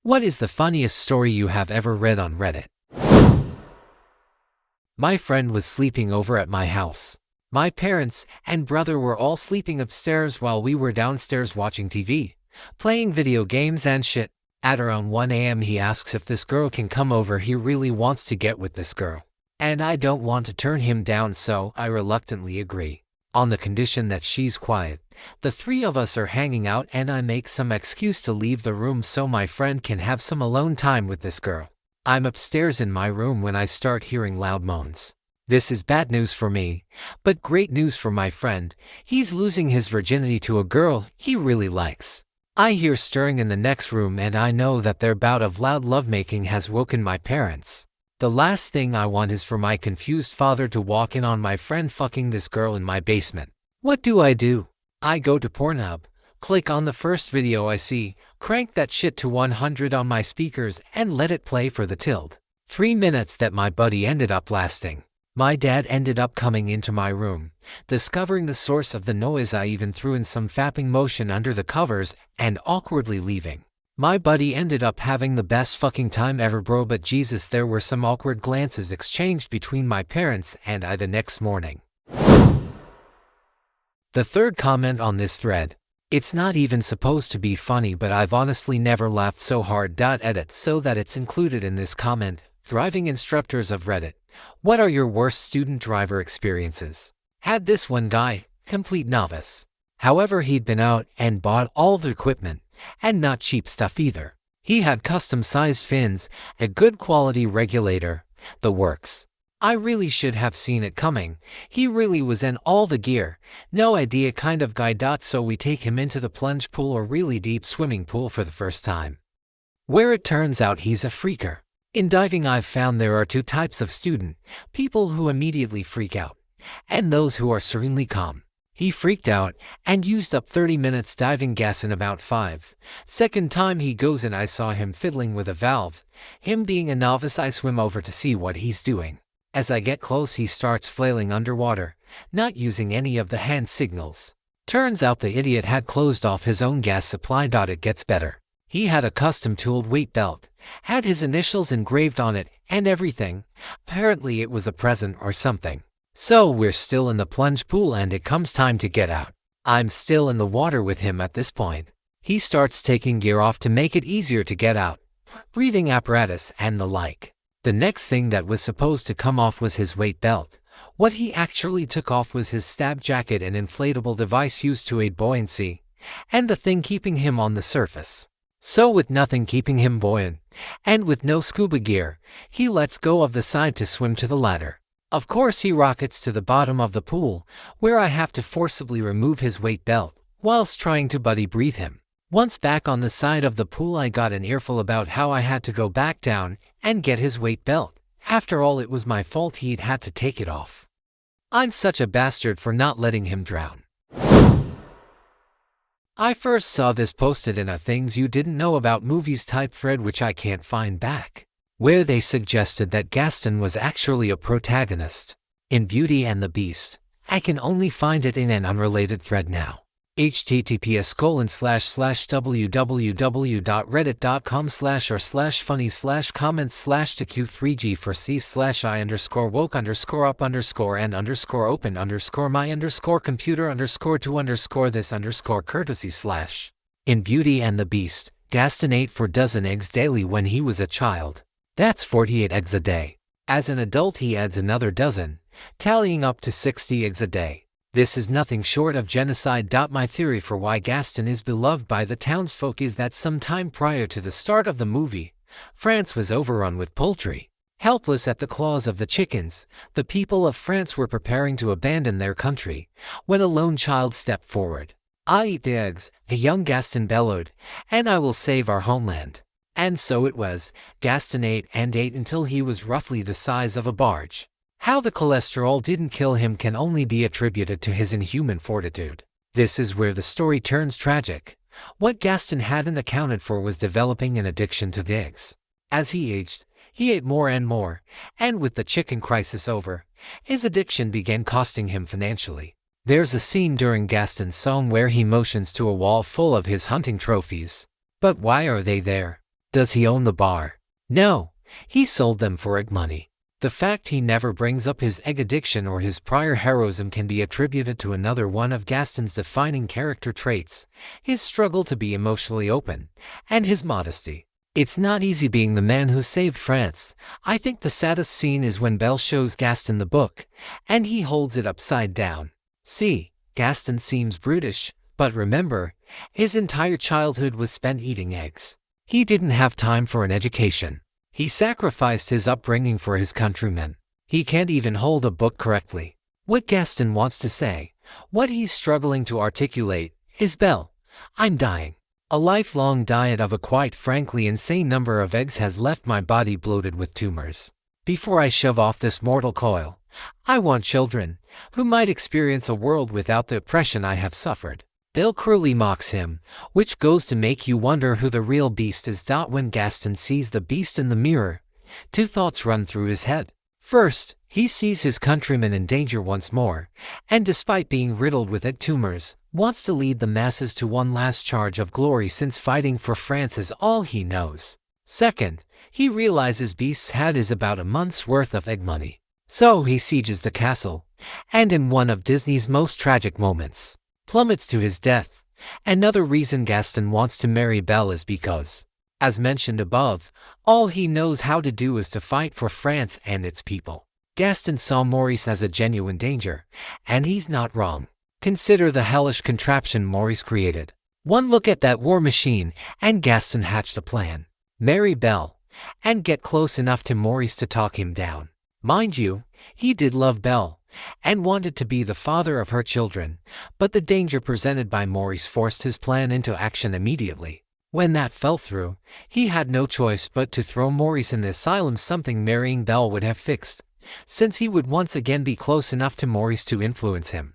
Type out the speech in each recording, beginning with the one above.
What is the funniest story you have ever read on Reddit? My friend was sleeping over at my house. My parents and brother were all sleeping upstairs while we were downstairs watching TV, playing video games and shit. At around 1 a.m. he asks if this girl can come over. He really wants to get with this girl. And I don't want to turn him down, so I reluctantly agree. On the condition that she's quiet. The three of us are hanging out and I make some excuse to leave the room so my friend can have some alone time with this girl. I'm upstairs in my room when I start hearing loud moans. This is bad news for me, but great news for my friend. He's losing his virginity to a girl he really likes. I hear stirring in the next room and I know that their bout of loud lovemaking has woken my parents. The last thing I want is for my confused father to walk in on my friend fucking this girl in my basement. What do? I go to Pornhub, click on the first video I see, crank that shit to 100 on my speakers and let it play for the 3 minutes that my buddy ended up lasting. My dad ended up coming into my room, discovering the source of the noise. I even threw in some fapping motion under the covers and awkwardly leaving. My buddy ended up having the best fucking time ever, bro, but Jesus, there were some awkward glances exchanged between my parents and I the next morning. The third comment on this thread. It's not even supposed to be funny, but I've honestly never laughed so hard. Edit so that it's included in this comment. Driving instructors of Reddit. What are your worst student driver experiences? Had this one guy, complete novice. However, he'd been out and bought all the equipment, and not cheap stuff either. He had custom-sized fins, a good quality regulator, the works. I really should have seen it coming. He really was in all the gear, no idea kind of guy. So we take him into the plunge pool or really deep swimming pool for the first time, where it turns out he's a freaker. In diving, I've found there are two types of student, people who immediately freak out, and those who are serenely calm. He freaked out and used up 30 minutes diving gas in about 5. Second time he goes in, I saw him fiddling with a valve. Him being a novice, I swim over to see what he's doing. As I get close, he starts flailing underwater, not using any of the hand signals. Turns out the idiot had closed off his own gas supply. It gets better. He had a custom tooled weight belt, had his initials engraved on it and everything. Apparently it was a present or something. So we're still in the plunge pool and it comes time to get out. I'm still in the water with him at this point. He starts taking gear off to make it easier to get out, breathing apparatus and the like. The next thing that was supposed to come off was his weight belt. What he actually took off was his stab jacket, an inflatable device used to aid buoyancy, and the thing keeping him on the surface. So with nothing keeping him buoyant, and with no scuba gear, he lets go of the side to swim to the ladder. Of course he rockets to the bottom of the pool, where I have to forcibly remove his weight belt, whilst trying to buddy breathe him. Once back on the side of the pool, I got an earful about how I had to go back down and get his weight belt. After all, it was my fault he'd had to take it off. I'm such a bastard for not letting him drown. I first saw this posted in a things you didn't know about movies type thread, which I can't find back, where they suggested that Gaston was actually a protagonist in Beauty and the Beast. I can only find it in an unrelated thread now. https://www.reddit.com/r/funny/comments/q3g4c/I_woke_up_and_my_this_courtesy/ In Beauty and the Beast, Gaston ate 4 dozen eggs daily when he was a child. That's 48 eggs a day. As an adult, he adds another dozen, tallying up to 60 eggs a day. This is nothing short of genocide. My theory for why Gaston is beloved by the townsfolk is that sometime prior to the start of the movie, France was overrun with poultry. Helpless at the claws of the chickens, the people of France were preparing to abandon their country, when a lone child stepped forward. "I eat the eggs," the young Gaston bellowed, "and I will save our homeland." And so it was. Gaston ate and ate until he was roughly the size of a barge. How the cholesterol didn't kill him can only be attributed to his inhuman fortitude. This is where the story turns tragic. What Gaston hadn't accounted for was developing an addiction to the eggs. As he aged, he ate more and more, and with the chicken crisis over, his addiction began costing him financially. There's a scene during Gaston's song where he motions to a wall full of his hunting trophies. But why are they there? Does he own the bar? No, he sold them for egg money. The fact he never brings up his egg addiction or his prior heroism can be attributed to another one of Gaston's defining character traits, his struggle to be emotionally open, and his modesty. It's not easy being the man who saved France. I think the saddest scene is when Belle shows Gaston the book, and he holds it upside down. See, Gaston seems brutish, but remember, his entire childhood was spent eating eggs. He didn't have time for an education. He sacrificed his upbringing for his countrymen. He can't even hold a book correctly. What Gaston wants to say, what he's struggling to articulate, is Belle, I'm dying. A lifelong diet of a quite frankly insane number of eggs has left my body bloated with tumors. Before I shove off this mortal coil, I want children, who might experience a world without the oppression I have suffered. Belle cruelly mocks him, which goes to make you wonder who the real beast is. When Gaston sees the beast in the mirror, two thoughts run through his head. First, he sees his countrymen in danger once more, and despite being riddled with egg tumors, wants to lead the masses to one last charge of glory since fighting for France is all he knows. Second, he realizes Beast's hat is about a month's worth of egg money. So he sieges the castle, and in one of Disney's most tragic moments, plummets to his death. Another reason Gaston wants to marry Belle is because, as mentioned above, all he knows how to do is to fight for France and its people. Gaston saw Maurice as a genuine danger, and he's not wrong. Consider the hellish contraption Maurice created. One look at that war machine, and Gaston hatched a plan. Marry Belle, and get close enough to Maurice to talk him down. Mind you, he did love Belle, and wanted to be the father of her children, but the danger presented by Maurice forced his plan into action immediately. When that fell through, he had no choice but to throw Maurice in the asylum, something marrying Belle would have fixed, since he would once again be close enough to Maurice to influence him.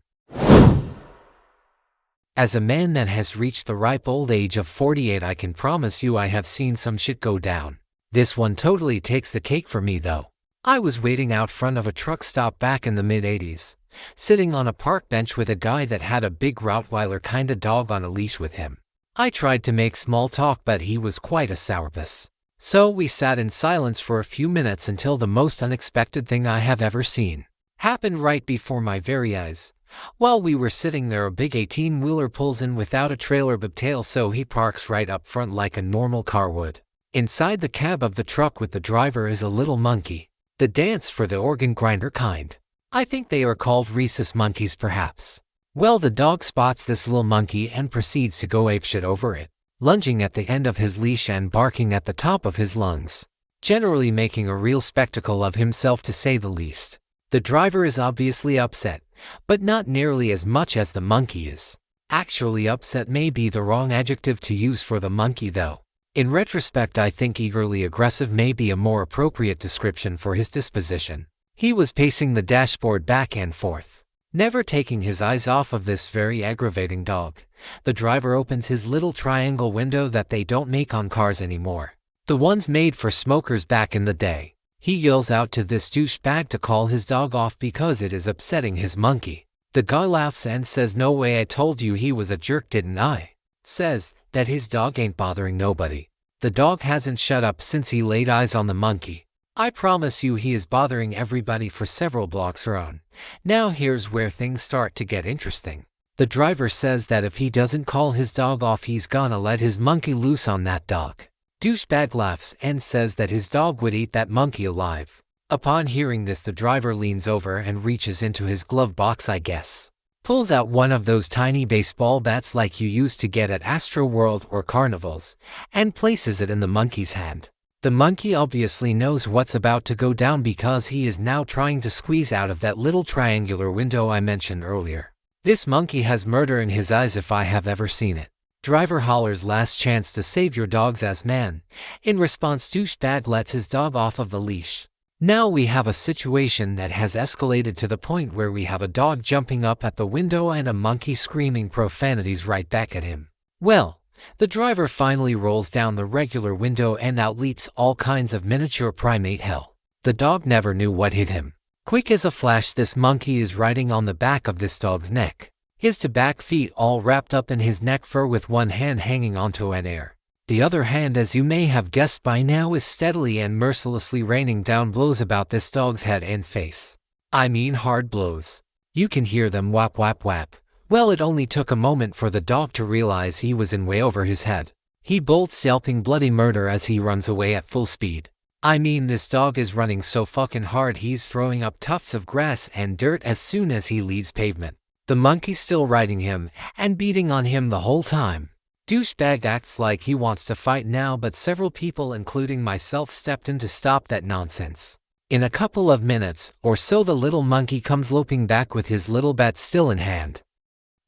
As a man that has reached the ripe old age of 48, I can promise you I have seen some shit go down. This one totally takes the cake for me though. I was waiting out front of a truck stop back in the mid-80s, sitting on a park bench with a guy that had a big Rottweiler kinda dog on a leash with him. I tried to make small talk, but he was quite a sourpuss. So we sat in silence for a few minutes until the most unexpected thing I have ever seen happened right before my very eyes. While we were sitting there, a big 18-wheeler pulls in without a trailer bobtail, so he parks right up front like a normal car would. Inside the cab of the truck with the driver is a little monkey. The dance for the organ grinder kind. I think they are called rhesus monkeys perhaps. Well, the dog spots this little monkey and proceeds to go apeshit over it, lunging at the end of his leash and barking at the top of his lungs, generally making a real spectacle of himself to say the least. The driver is obviously upset, but not nearly as much as the monkey is. Actually, upset may be the wrong adjective to use for the monkey though. In retrospect, I think eagerly aggressive may be a more appropriate description for his disposition. He was pacing the dashboard back and forth, never taking his eyes off of this very aggravating dog. The driver opens his little triangle window that they don't make on cars anymore, the ones made for smokers back in the day. He yells out to this douchebag to call his dog off because it is upsetting his monkey. The guy laughs and says, "No way, I told you he was a jerk, didn't I?" Says that his dog ain't bothering nobody. The dog hasn't shut up since he laid eyes on the monkey. I promise you he is bothering everybody for several blocks around. Now here's where things start to get interesting. The driver says that if he doesn't call his dog off, he's gonna let his monkey loose on that dog. Douchebag laughs and says that his dog would eat that monkey alive. Upon hearing this, the driver leans over and reaches into his glove box, I guess. Pulls out one of those tiny baseball bats like you used to get at Astro World or carnivals, and places it in the monkey's hand. The monkey obviously knows what's about to go down because he is now trying to squeeze out of that little triangular window I mentioned earlier. This monkey has murder in his eyes if I have ever seen it. Driver hollers, "Last chance to save your dog's ass, man." In response, douchebag lets his dog off of the leash. Now we have a situation that has escalated to the point where we have a dog jumping up at the window and a monkey screaming profanities right back at him. Well, the driver finally rolls down the regular window and out leaps all kinds of miniature primate hell. The dog never knew what hit him. Quick as a flash, this monkey is riding on the back of this dog's neck, his to back feet all wrapped up in his neck fur with one hand hanging onto an air. The other hand, as you may have guessed by now, is steadily and mercilessly raining down blows about this dog's head and face. I mean hard blows. You can hear them whap whap whap. Well, it only took a moment for the dog to realize he was in way over his head. He bolts yelping bloody murder as he runs away at full speed. I mean, this dog is running so fucking hard he's throwing up tufts of grass and dirt as soon as he leaves pavement. The monkey's still riding him and beating on him the whole time. Douchebag acts like he wants to fight now, but several people, including myself, stepped in to stop that nonsense. In a couple of minutes or so, the little monkey comes loping back with his little bat still in hand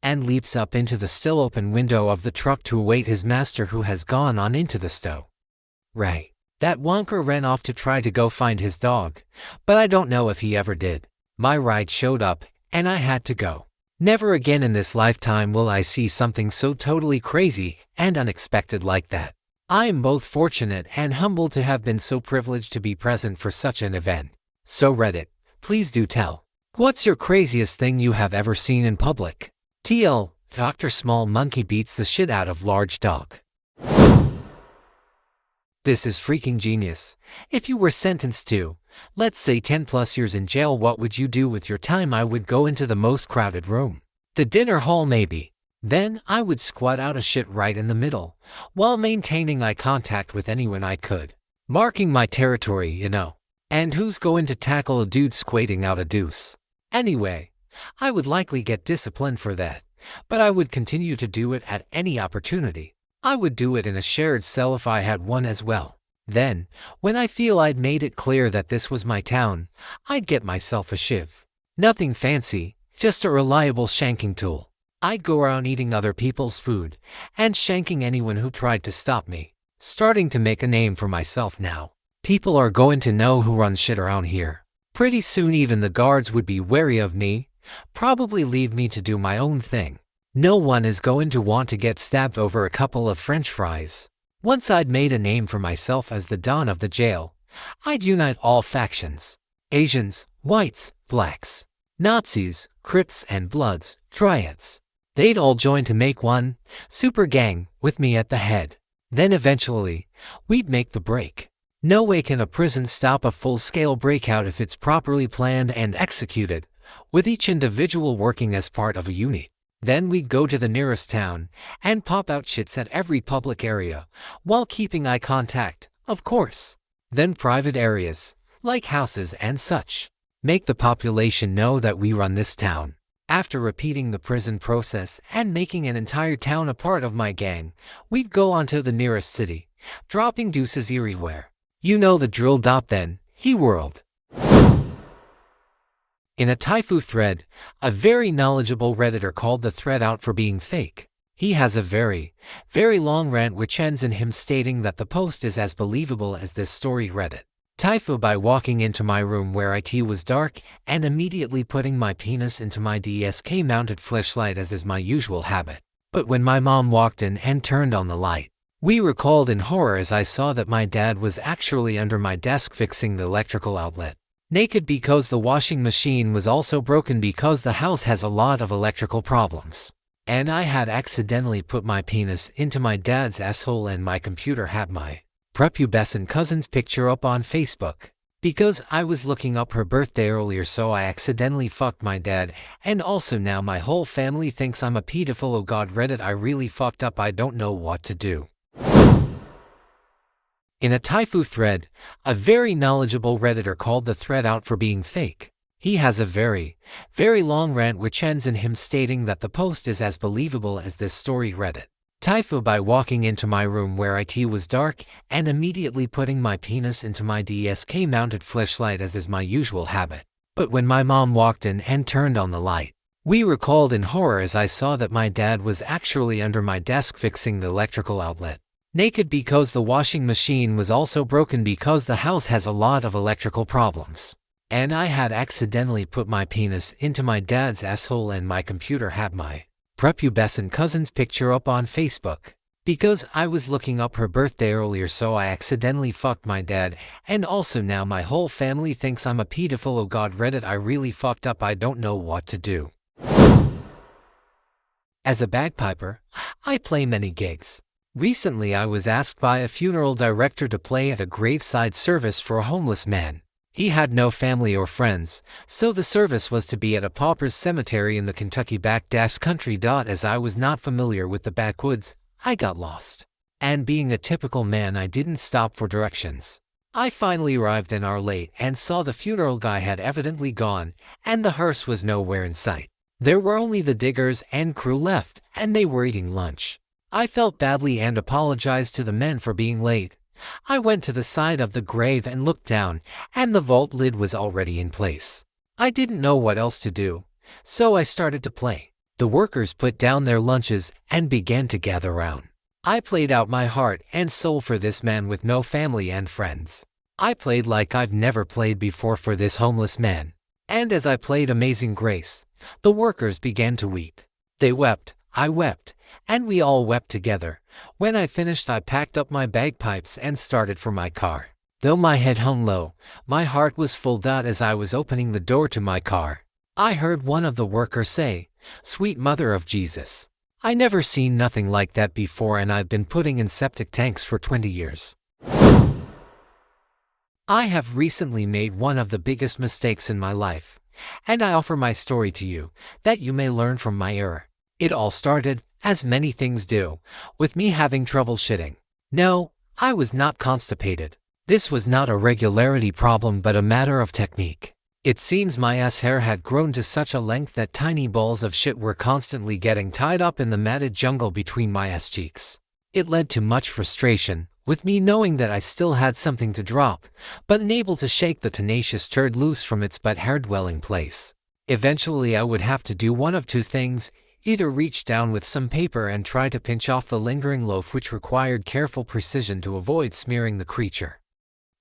and leaps up into the still open window of the truck to await his master, who has gone on into the stow. Ray. That wonker ran off to try to go find his dog, but I don't know if he ever did. My ride showed up, and I had to go. Never again in this lifetime will I see something so totally crazy and unexpected like that. I am both fortunate and humbled to have been so privileged to be present for such an event. So Reddit, please do tell. What's your craziest thing you have ever seen in public? TL, Dr. Small Monkey beats the shit out of large dog. This is freaking genius. If you were sentenced to, let's say 10 plus years in jail, what would you do with your time? I would go into the most crowded room. The dinner hall maybe. Then I would squat out a shit right in the middle, while maintaining eye contact with anyone I could. Marking my territory, you know. And who's going to tackle a dude squatting out a deuce? Anyway, I would likely get disciplined for that, but I would continue to do it at any opportunity. I would do it in a shared cell if I had one as well. Then, when I feel I'd made it clear that this was my town, I'd get myself a shiv. Nothing fancy, just a reliable shanking tool. I'd go around eating other people's food and shanking anyone who tried to stop me. Starting to make a name for myself now. People are going to know who runs shit around here. Pretty soon even the guards would be wary of me, probably leave me to do my own thing. No one is going to want to get stabbed over a couple of French fries. Once I'd made a name for myself as the Don of the jail, I'd unite all factions. Asians, whites, blacks, Nazis, Crips and Bloods, Triads. They'd all join to make one super gang with me at the head. Then eventually, we'd make the break. No way can a prison stop a full-scale breakout if it's properly planned and executed, with each individual working as part of a unit. Then we'd go to the nearest town and pop out shits at every public area, while keeping eye contact, of course. Then private areas, like houses and such. Make the population know that we run this town. After repeating the prison process and making an entire town a part of my gang, we'd go on to the nearest city, dropping deuces everywhere. You know the drill. Then, he whirled. In a Taifu thread, a very knowledgeable Redditor called the thread out for being fake. He has a very, very long rant which ends in him stating that the post is as believable as this story Reddit. Taifu by walking into my room where it was dark and immediately putting my penis into my DSK mounted flashlight as is my usual habit. But when my mom walked in and turned on the light, we recalled in horror as I saw that my dad was actually under my desk fixing the electrical outlet. Naked because the washing machine was also broken because the house has a lot of electrical problems. And I had accidentally put my penis into my dad's asshole and my computer had my prepubescent cousin's picture up on Facebook. Because I was looking up her birthday earlier, so I accidentally fucked my dad, and also now my whole family thinks I'm a pedophile. Oh god, Reddit, I really fucked up. I don't know what to do. In a Taifu thread, a very knowledgeable Redditor called the thread out for being fake. He has a very, very long rant which ends in him stating that the post is as believable as this story Reddit. Taifu by walking into my room where it was dark and immediately putting my penis into my DSK mounted flashlight as is my usual habit. But when my mom walked in and turned on the light, we recalled in horror as I saw that my dad was actually under my desk fixing the electrical outlet. Naked because the washing machine was also broken because the house has a lot of electrical problems. And I had accidentally put my penis into my dad's asshole and my computer had my prepubescent cousin's picture up on Facebook. Because I was looking up her birthday earlier, so I accidentally fucked my dad, and also now my whole family thinks I'm a pedophile. Oh god, Reddit, I really fucked up. I don't know what to do. As a bagpiper, I play many gigs. Recently I was asked by a funeral director to play at a graveside service for a homeless man. He had no family or friends, so the service was to be at a pauper's cemetery in the Kentucky back-country. As I was not familiar with the backwoods, I got lost. And being a typical man, I didn't stop for directions. I finally arrived an hour late and saw the funeral guy had evidently gone, and the hearse was nowhere in sight. There were only the diggers and crew left, and they were eating lunch. I felt badly and apologized to the men for being late. I went to the side of the grave and looked down, and the vault lid was already in place. I didn't know what else to do, so I started to play. The workers put down their lunches and began to gather round. I played out my heart and soul for this man with no family and friends. I played like I've never played before for this homeless man. And as I played Amazing Grace, the workers began to weep. They wept, I wept, and we all wept together. When I finished, I packed up my bagpipes and started for my car. Though my head hung low, my heart was full. As I was opening the door to my car, I heard one of the workers say, "Sweet Mother of Jesus." I never seen nothing like that before, and I've been putting in septic tanks for 20 years. I have recently made one of the biggest mistakes in my life, and I offer my story to you, that you may learn from my error. It all started, as many things do, with me having trouble shitting. No, I was not constipated. This was not a regularity problem but a matter of technique. It seems my ass hair had grown to such a length that tiny balls of shit were constantly getting tied up in the matted jungle between my ass cheeks. It led to much frustration, with me knowing that I still had something to drop, but unable to shake the tenacious turd loose from its but hair-dwelling place. Eventually I would have to do one of two things: either reach down with some paper and try to pinch off the lingering loaf, which required careful precision to avoid smearing the creature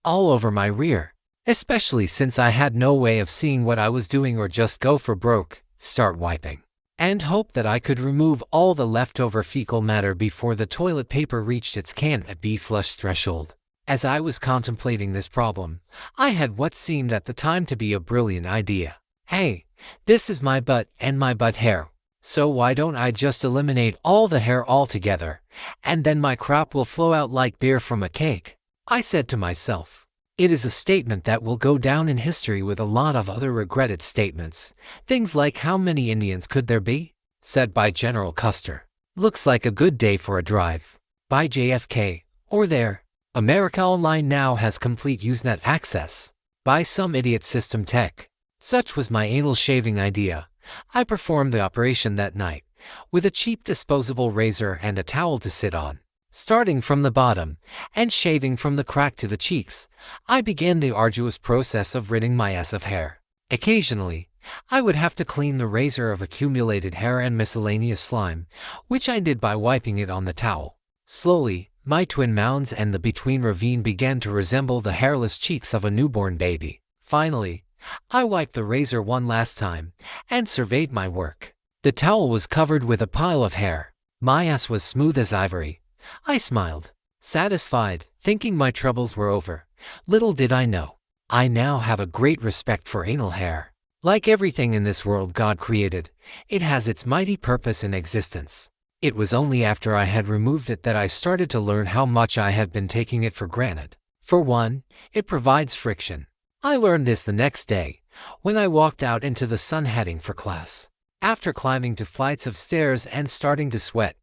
all over my rear, especially since I had no way of seeing what I was doing, or just go for broke, start wiping, and hope that I could remove all the leftover fecal matter before the toilet paper reached its can't-be flush threshold. As I was contemplating this problem, I had what seemed at the time to be a brilliant idea. Hey, this is my butt and my butt hair, so why don't I just eliminate all the hair altogether, and then my crop will flow out like beer from a cake? I said to myself. It is a statement that will go down in history with a lot of other regretted statements. Things like, "How many Indians could there be?" said by General Custer. "Looks like a good day for a drive," by JFK. Or there, "America Online now has complete Usenet access," by some idiot system tech. Such was my anal shaving idea. I performed the operation that night, with a cheap disposable razor and a towel to sit on. Starting from the bottom, and shaving from the crack to the cheeks, I began the arduous process of ridding my ass of hair. Occasionally, I would have to clean the razor of accumulated hair and miscellaneous slime, which I did by wiping it on the towel. Slowly, my twin mounds and the between ravine began to resemble the hairless cheeks of a newborn baby. Finally, I wiped the razor one last time, and surveyed my work. The towel was covered with a pile of hair. My ass was smooth as ivory. I smiled, satisfied, thinking my troubles were over. Little did I know, I now have a great respect for anal hair. Like everything in this world God created, it has its mighty purpose in existence. It was only after I had removed it that I started to learn how much I had been taking it for granted. For one, it provides friction. I learned this the next day, when I walked out into the sun heading for class. After climbing 2 flights of stairs and starting to sweat,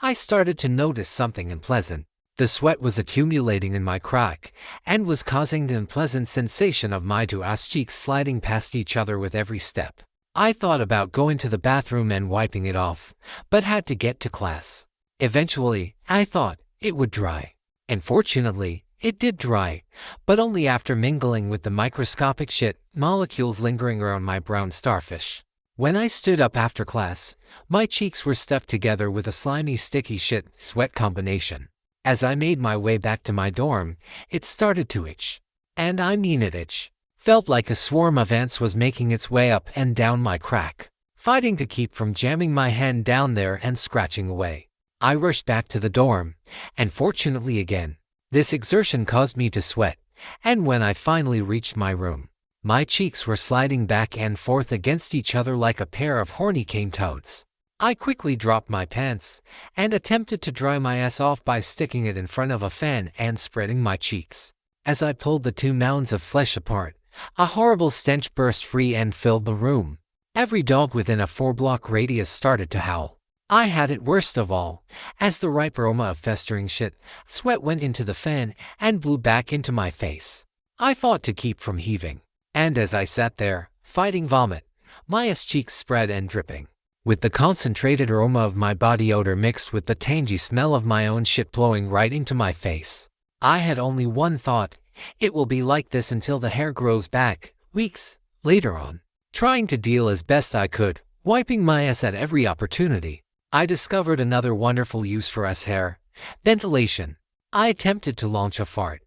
I started to notice something unpleasant. The sweat was accumulating in my crack, and was causing the unpleasant sensation of my 2 ass cheeks sliding past each other with every step. I thought about going to the bathroom and wiping it off, but had to get to class. Eventually, I thought it would dry. And fortunately, it did dry, but only after mingling with the microscopic shit molecules lingering around my brown starfish. When I stood up after class, my cheeks were stuffed together with a slimy, sticky shit sweat combination. As I made my way back to my dorm, it started to itch. And I mean it itch. Felt like a swarm of ants was making its way up and down my crack, fighting to keep from jamming my hand down there and scratching away. I rushed back to the dorm, and fortunately again, this exertion caused me to sweat, and when I finally reached my room, my cheeks were sliding back and forth against each other like a pair of horny cane toads. I quickly dropped my pants and attempted to dry my ass off by sticking it in front of a fan and spreading my cheeks. As I pulled the two mounds of flesh apart, a horrible stench burst free and filled the room. Every dog within a 4-block radius started to howl. I had it worst of all, as the ripe aroma of festering shit, sweat went into the fan and blew back into my face. I fought to keep from heaving, and as I sat there, fighting vomit, my ass cheeks spread and dripping, with the concentrated aroma of my body odor mixed with the tangy smell of my own shit blowing right into my face. I had only one thought: it will be like this until the hair grows back. Weeks later on, trying to deal as best I could, wiping my ass at every opportunity, I discovered another wonderful use for ass hair: ventilation. I attempted to launch a fart,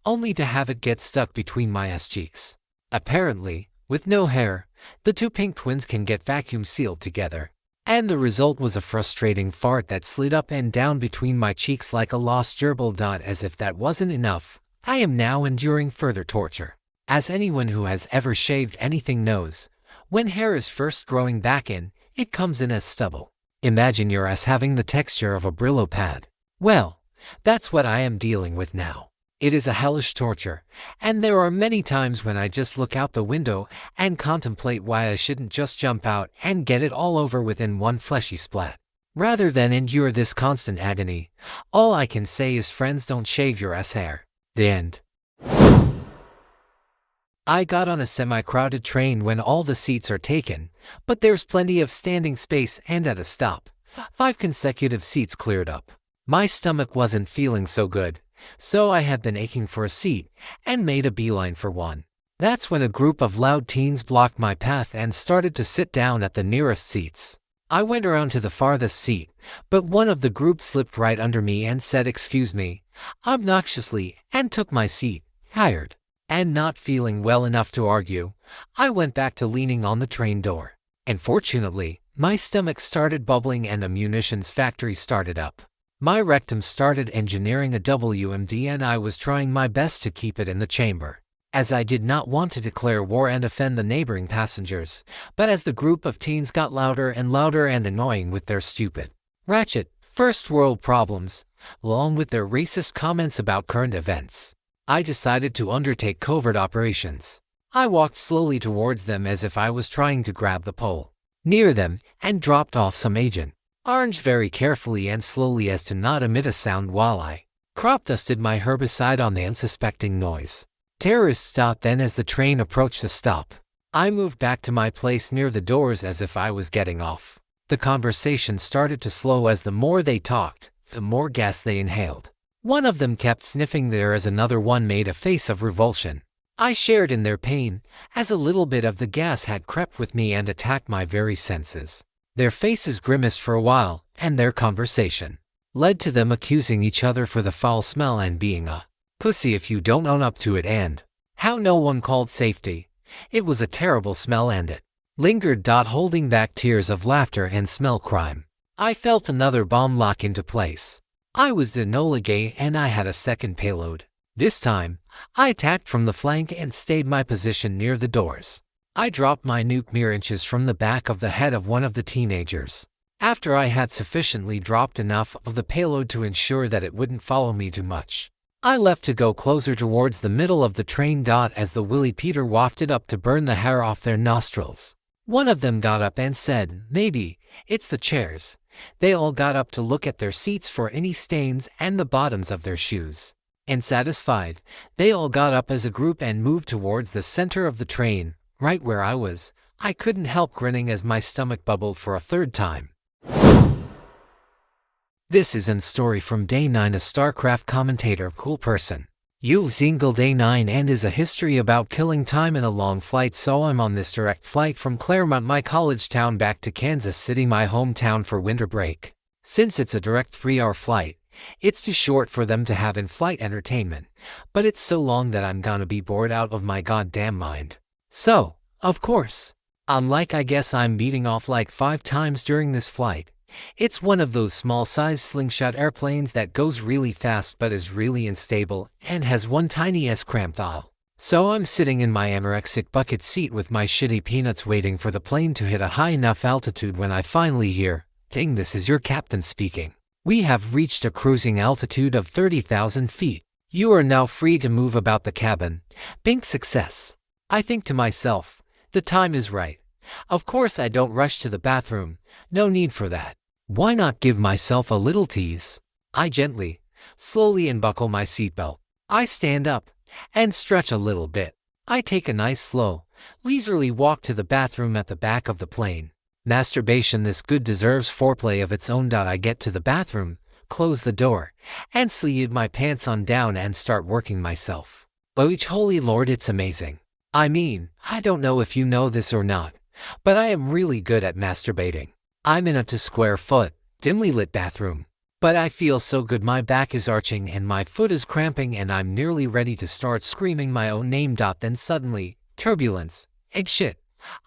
only to have it get stuck between my ass cheeks. Apparently, with no hair, the two pink twins can get vacuum sealed together, and the result was a frustrating fart that slid up and down between my cheeks like a lost gerbil. As if that wasn't enough, I am now enduring further torture. As anyone who has ever shaved anything knows, when hair is first growing back in, it comes in as stubble. Imagine your ass having the texture of a Brillo pad. Well, that's what I am dealing with now. It is a hellish torture, and there are many times when I just look out the window and contemplate why I shouldn't just jump out and get it all over within one fleshy splat. Rather than endure this constant agony, all I can say is, friends, don't shave your ass hair. The end. I got on a semi-crowded train when all the seats are taken, but there's plenty of standing space, and at a stop, 5 consecutive seats cleared up. My stomach wasn't feeling so good, so I had been aching for a seat and made a beeline for one. That's when a group of loud teens blocked my path and started to sit down at the nearest seats. I went around to the farthest seat, but one of the group slipped right under me and said, "Excuse me," obnoxiously, and took my seat. Tired and not feeling well enough to argue, I went back to leaning on the train door. And fortunately, my stomach started bubbling and a munitions factory started up. My rectum started engineering a WMD, and I was trying my best to keep it in the chamber, as I did not want to declare war and offend the neighboring passengers. But as the group of teens got louder and louder and annoying with their stupid, ratchet, first world problems, along with their racist comments about current events, I decided to undertake covert operations. I walked slowly towards them as if I was trying to grab the pole near them and dropped off some Agent Orange very carefully and slowly as to not emit a sound while I crop dusted my herbicide on the unsuspecting noise. Terrorists stopped then as the train approached the stop. I moved back to my place near the doors as if I was getting off. The conversation started to slow as the more they talked, the more gas they inhaled. One of them kept sniffing there as another one made a face of revulsion. I shared in their pain, as a little bit of the gas had crept with me and attacked my very senses. Their faces grimaced for a while, and their conversation led to them accusing each other for the foul smell and being a pussy if you don't own up to it, and how no one called safety. It was a terrible smell and it lingered. Holding back tears of laughter and smell crime, I felt another bomb lock into place. I was Enola Gay and I had a second payload. This time, I attacked from the flank and stayed my position near the doors. I dropped my nuke mere inches from the back of the head of one of the teenagers. After I had sufficiently dropped enough of the payload to ensure that it wouldn't follow me too much, I left to go closer towards the middle of the train. As the Willy Peter wafted up to burn the hair off their nostrils, one of them got up and said, "Maybe it's the chairs." They all got up to look at their seats for any stains and the bottoms of their shoes. And satisfied, they all got up as a group and moved towards the center of the train, right where I was. I couldn't help grinning as my stomach bubbled for a third time. This is a story from Day 9, a StarCraft commentator, cool person. You'll single Day 9 and is a history about killing time in a long flight. So I'm on this direct flight from Claremont, my college town, back to Kansas City, my hometown, for winter break. Since it's a direct 3-hour flight, it's too short for them to have in-flight entertainment, but it's so long that I'm gonna be bored out of my goddamn mind. So, of course, I guess I'm beating off like 5 times during this flight. It's one of those small-sized slingshot airplanes that goes really fast but is really unstable and has one tiny cramped aisle. So I'm sitting in my anorexic bucket seat with my shitty peanuts waiting for the plane to hit a high enough altitude when I finally hear, thing, this is your captain speaking. We have reached a cruising altitude of 30,000 feet. You are now free to move about the cabin. Big success. I think to myself, the time is right. Of course I don't rush to the bathroom, no need for that. Why not give myself a little tease? I gently, slowly unbuckle my seatbelt. I stand up and stretch a little bit. I take a nice slow, leisurely walk to the bathroom at the back of the plane. Masturbation, this good deserves foreplay of its own. I get to the bathroom, close the door, and slide my pants on down and start working myself. Oh, holy Lord, it's amazing. I mean, I don't know if you know this or not, but I am really good at masturbating. I'm in a 2-square-foot, dimly lit bathroom. But I feel so good, my back is arching and my foot is cramping and I'm nearly ready to start screaming my own name. Then suddenly, turbulence. Egg shit.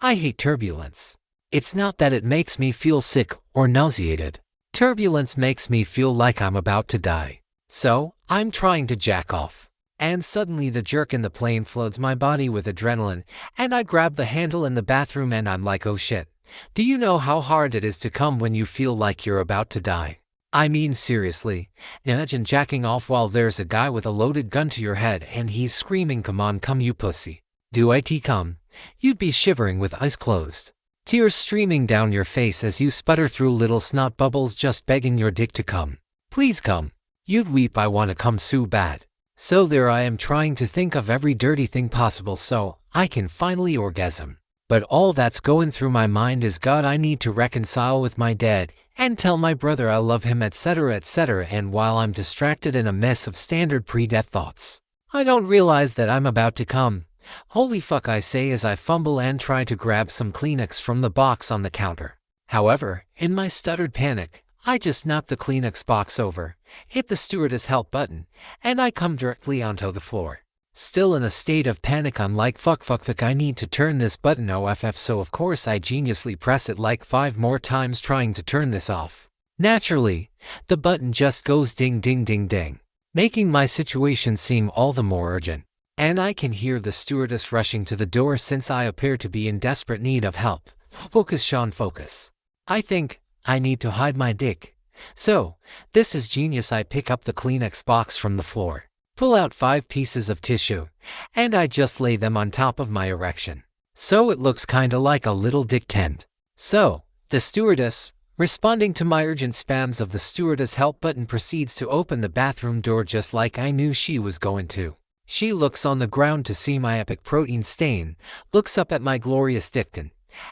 I hate turbulence. It's not that it makes me feel sick or nauseated. Turbulence makes me feel like I'm about to die. So, I'm trying to jack off. And suddenly the jerk in the plane floods my body with adrenaline, and I grab the handle in the bathroom and I'm like, oh shit. Do you know how hard it is to come when you feel like you're about to die? I mean, seriously, imagine jacking off while there's a guy with a loaded gun to your head and he's screaming, come on, come you pussy. Do it come? You'd be shivering with eyes closed. Tears streaming down your face as you sputter through little snot bubbles just begging your dick to come. Please come. You'd weep, I wanna come so bad. So there I am trying to think of every dirty thing possible so I can finally orgasm. But all that's going through my mind is, God, I need to reconcile with my dad and tell my brother I love him, etc., etc. And while I'm distracted in a mess of standard pre-death thoughts, I don't realize that I'm about to come. Holy fuck, I say as I fumble and try to grab some Kleenex from the box on the counter. However, in my stuttered panic, I just knock the Kleenex box over, hit the stewardess help button, and I come directly onto the floor. Still in a state of panic, I'm like, fuck, I need to turn this button off, so of course I geniusly press it like 5 more times trying to turn this off. Naturally, the button just goes ding ding ding ding, making my situation seem all the more urgent. And I can hear the stewardess rushing to the door since I appear to be in desperate need of help. Focus, Sean, focus. I think I need to hide my dick. So, this is genius. I pick up the Kleenex box from the floor, pull out 5 pieces of tissue, and I just lay them on top of my erection. So it looks kinda like a little dick tent. So, the stewardess, responding to my urgent spams of the stewardess help button, proceeds to open the bathroom door just like I knew she was going to. She looks on the ground to see my epic protein stain, looks up at my glorious dictin,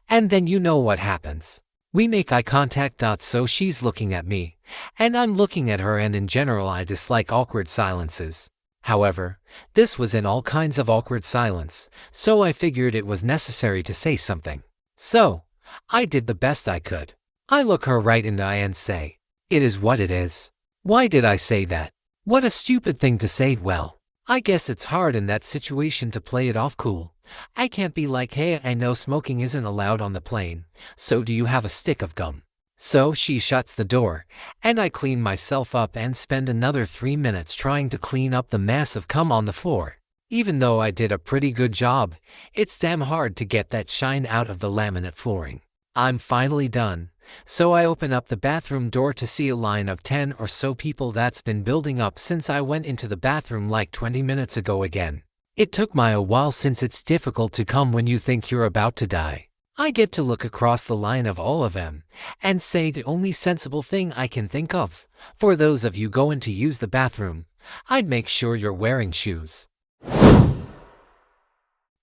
and then you know what happens. We make eye contact. So she's looking at me, and I'm looking at her, and in general I dislike awkward silences. However, this was in all kinds of awkward silence, so I figured it was necessary to say something. So, I did the best I could. I look her right in the eye and say, it is what it is. Why did I say that? What a stupid thing to say. Well, I guess it's hard in that situation to play it off cool. I can't be like, hey, I know smoking isn't allowed on the plane, so do you have a stick of gum? So she shuts the door, and I clean myself up and spend another 3 minutes trying to clean up the mass of cum on the floor. Even though I did a pretty good job, it's damn hard to get that shine out of the laminate flooring. I'm finally done, so I open up the bathroom door to see a line of 10 or so people that's been building up since I went into the bathroom like 20 minutes ago again. It took me a while since it's difficult to come when you think you're about to die. I get to look across the line of all of them and say the only sensible thing I can think of. For those of you going to use the bathroom, I'd make sure you're wearing shoes.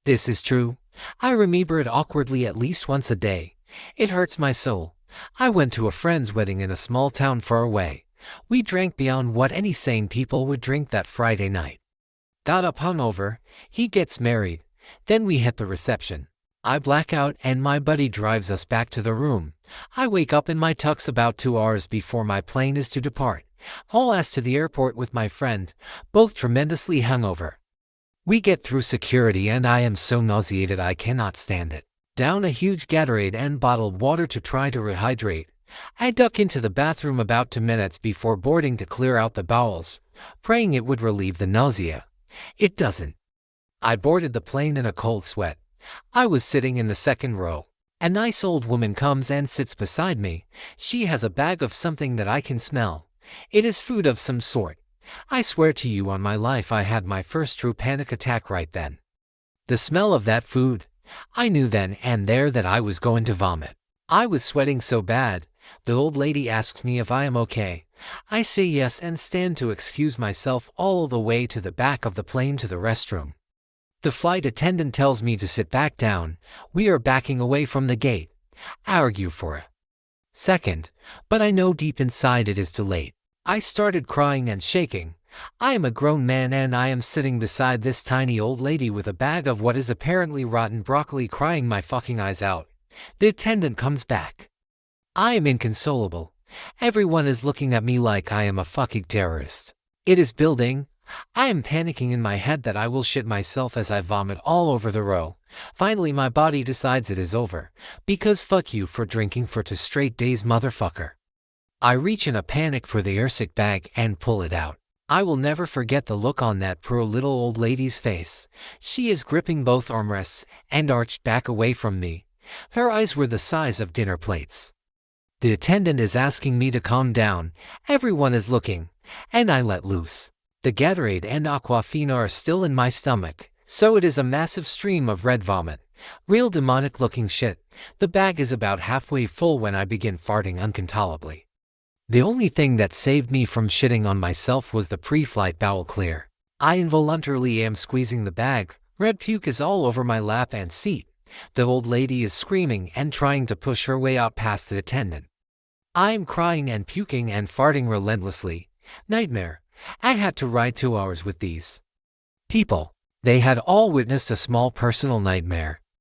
This is true. I remember it awkwardly at least once a day. It hurts my soul. I went to a friend's wedding in a small town far away. We drank beyond what any sane people would drink that Friday night. Got up hungover, he gets married, then we hit the reception. I black out and my buddy drives us back to the room. I wake up in my tux about 2 hours before my plane is to depart. Haul ass to the airport with my friend, both tremendously hungover. We get through security and I am so nauseated I cannot stand it. Down a huge Gatorade and bottled water to try to rehydrate. I duck into the bathroom about 2 minutes before boarding to clear out the bowels, praying it would relieve the nausea. It doesn't. I boarded the plane in a cold sweat. I was sitting in the second row. A nice old woman comes and sits beside me. She has a bag of something that I can smell. It is food of some sort. I swear to you on my life I had my first true panic attack right then. The smell of that food. I knew then and there that I was going to vomit. I was sweating so bad. The old lady asks me if I am okay. I say yes and stand to excuse myself all the way to the back of the plane to the restroom. The flight attendant tells me to sit back down. We are backing away from the gate. I argue for a second, but I know deep inside it is too late. I started crying and shaking. I am a grown man and I am sitting beside this tiny old lady with a bag of what is apparently rotten broccoli, crying my fucking eyes out. The attendant comes back. I am inconsolable. Everyone is looking at me like I am a fucking terrorist. It is building. I am panicking in my head that I will shit myself as I vomit all over the row. Finally my body decides it is over. Because fuck you for drinking for 2 straight days, motherfucker. I reach in a panic for the airsick bag and pull it out. I will never forget the look on that poor little old lady's face. She is gripping both armrests and arched back away from me. Her eyes were the size of dinner plates. The attendant is asking me to calm down. Everyone is looking, and I let loose. The Gatorade and Aquafina are still in my stomach, so it is a massive stream of red vomit. Real demonic looking shit. The bag is about halfway full when I begin farting uncontrollably. The only thing that saved me from shitting on myself was the pre-flight bowel clear. I involuntarily am squeezing the bag. Red puke is all over my lap and seat. The old lady is screaming and trying to push her way out past the attendant. I am crying and puking and farting relentlessly. Nightmare. I had to ride 2 hours with these people. They had all witnessed a small personal nightmare.